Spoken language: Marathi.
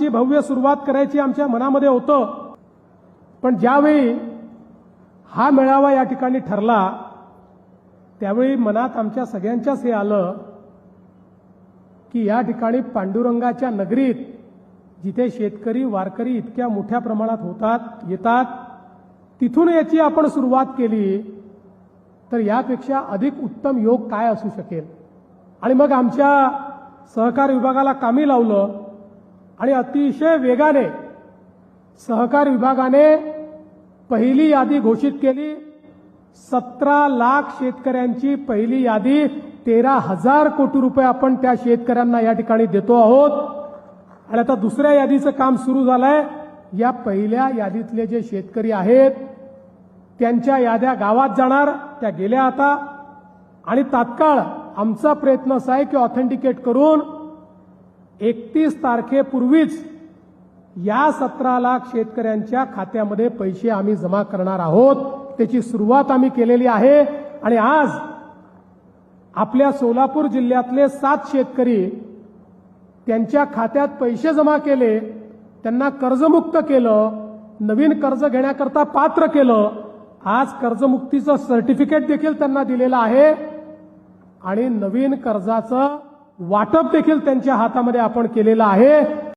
अशी भव्य सुरुवात करायची आमच्या मनामध्ये होतं, पण ज्यावेळी हा मेळावा या ठिकाणी ठरला त्यावेळी मनात आमच्या सगळ्यांच्याच हे आलं की या ठिकाणी पांडुरंगाच्या नगरीत जिथे शेतकरी वारकरी इतक्या मोठ्या प्रमाणात येतात तिथून याची आपण सुरुवात केली तर यापेक्षा अधिक उत्तम योग काय असू शकेल. आणि मग आमच्या सहकार विभागाला कामी लावलं आणि अतिशय वेगाने सहकार विभागाने पहिली यादी घोषित केली. 17 लाख शेतकऱ्यांची पहिली यादी 13,000 कोटी रुपये आपण त्या शेतकऱ्यांना या ठिकाणी देतो आहोत. आणि आता दुसऱ्या यादीचं काम सुरू झालंय. या पहिल्या यादीतले जे शेतकरी आहेत त्यांच्या याद्या गावात जाणार, त्या गेल्या आता. आणि तात्काळ आमचा प्रयत्न असा आहे की ऑथेंटिकेट करून 31 तारखेपूर्वीच या 17 लाख शेतकऱ्यांच्या खात्यामध्ये पैसे आम्ही जमा करणार आहोत. त्याची सुरुवात आम्ही केलेली आहे. आणि आज आपल्या सोलापूर जिल्ह्यातले 7 शेतकरी त्यांच्या खात्यात पैसे जमा केले, त्यांना कर्जमुक्त केलं, नवीन कर्ज घेण्याकरता पात्र केलं. आज कर्जमुक्तीचं सर्टिफिकेट देखील त्यांना दिलेलं आहे आणि नवीन कर्जाचं वाटप देखील त्यांच्या हातामध्ये आपण केलेलं आहे.